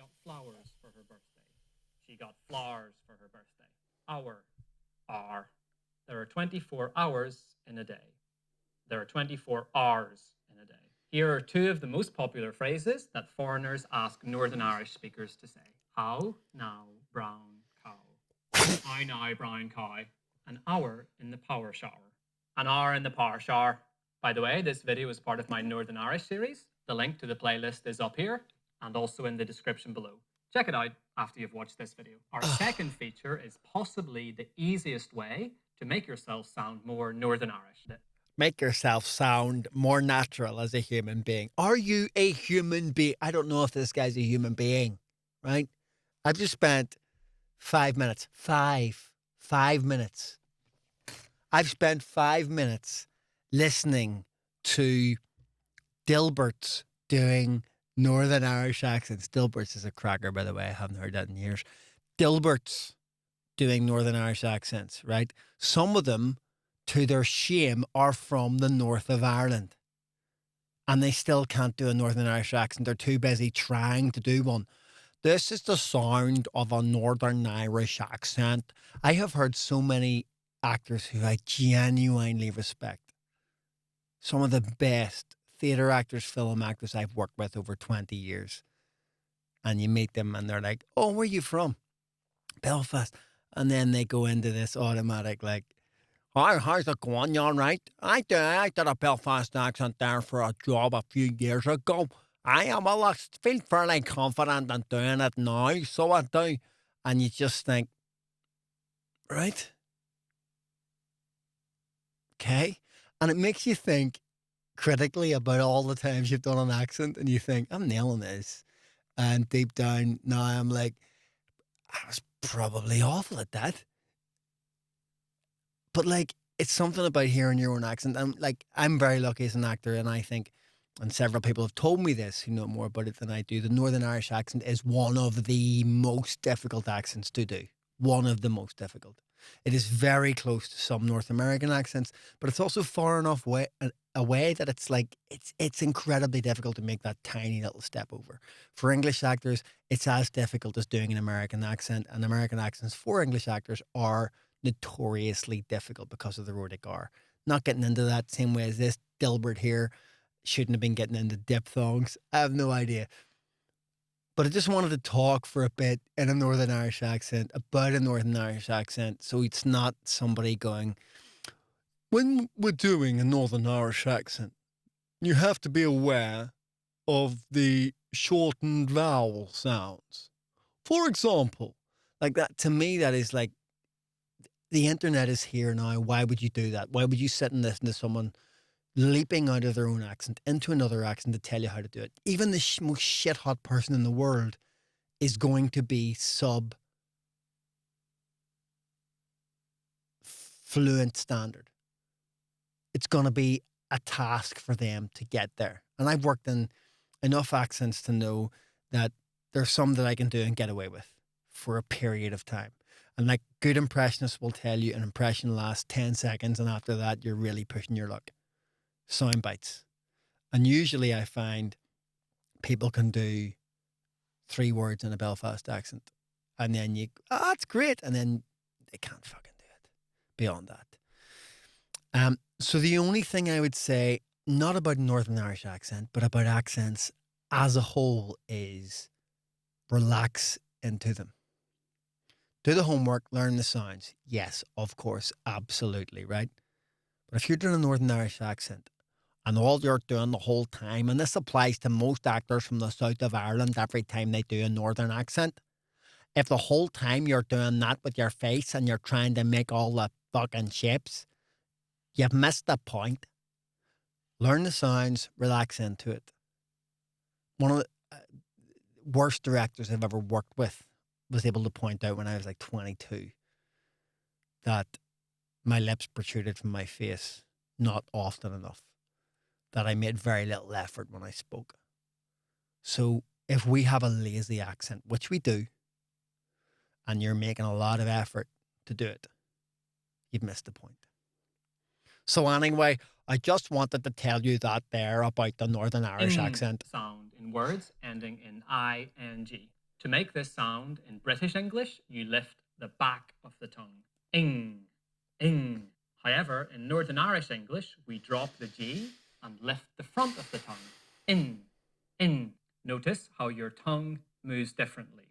got flowers for her birthday. She got flowers for her birthday. Hour, hour. There are 24 hours in a day. There are 24 hours in a day. Here are two of the most popular phrases that foreigners ask Northern Irish speakers to say. How now, brown cow? I now, brown cow. An hour in the power shower. An hour in the power shower. By the way, this video is part of my Northern Irish series. The link to the playlist is up here and also in the description below. Check it out after you've watched this video. Our second feature is possibly the easiest way to make yourself sound more Northern Irish. Make yourself sound more natural as a human being. Are you a human being? I don't know if this guy's a human being, right? I've just spent 5 minutes. 5 minutes. I've spent 5 minutes listening to Dilbert's doing Northern Irish accents. Dilbert's is a cracker, by the way. I haven't heard that in years. Dilbert's doing Northern Irish accents, right? Some of them, to their shame, are from the north of Ireland. And they still can't do a Northern Irish accent. They're too busy trying to do one. This is the sound of a Northern Irish accent. I have heard so many actors who I genuinely respect. Some of the best theatre actors, film actors I've worked with over 20 years. And you meet them and they're like, oh, where are you from? Belfast. And then they go into this automatic, like, hi, how's it going? You all right? I did a Belfast accent there for a job a few years ago. I feel fairly confident in doing it now, so I do. And you just think, right? Okay. And it makes you think critically about all the times you've done an accent and you think, I'm nailing this. And deep down, now I'm like, I was probably awful at that. But like, it's something about hearing your own accent. I'm very lucky as an actor, and I think, and several people have told me this who know more about it than I do, the Northern Irish accent is one of the most difficult accents to do. One of the most difficult. It is very close to some North American accents, but it's also far enough away that it's incredibly difficult to make that tiny little step over. For English actors, it's as difficult as doing an American accent, and American accents for English actors are notoriously difficult because of the rhotic R. Not getting into that same way as this Dilbert here shouldn't have been getting into diphthongs. I have no idea. But I just wanted to talk for a bit in a Northern Irish accent about a Northern Irish accent, so it's not somebody going, when we're doing a Northern Irish accent, you have to be aware of the shortened vowel sounds. For example, like that, to me, that is like, the internet is here now. Why would you do that? Why would you sit and listen to someone leaping out of their own accent into another accent to tell you how to do it? Even the most shit hot person in the world is going to be sub fluent standard. It's going to be a task for them to get there. And I've worked in enough accents to know that there's some that I can do and get away with for a period of time. And like good impressionists will tell you, an impression lasts 10 seconds, and after that, you're really pushing your luck. Sound bites. And usually I find people can do 3 words in a Belfast accent. And then that's great. And then they can't fucking do it beyond that. So the only thing I would say, not about Northern Irish accent, but about accents as a whole, is relax into them. Do the homework, learn the sounds. Yes, of course, absolutely, right? But if you're doing a Northern Irish accent and all you're doing the whole time, and this applies to most actors from the south of Ireland every time they do a Northern accent, if the whole time you're doing that with your face and you're trying to make all the fucking shapes, you've missed the point. Learn the sounds, relax into it. One of the worst directors I've ever worked with was able to point out when I was like 22 that my lips protruded from my face not often enough, that I made very little effort when I spoke. So if we have a lazy accent, which we do, and you're making a lot of effort to do it, you've missed the point. So anyway, I just wanted to tell you that there about the Northern Irish accent. Sound in words ending in ing. To make this sound in British English, you lift the back of the tongue. Ing, ing. However, in Northern Irish English, we drop the G and lift the front of the tongue. In, in. Notice how your tongue moves differently.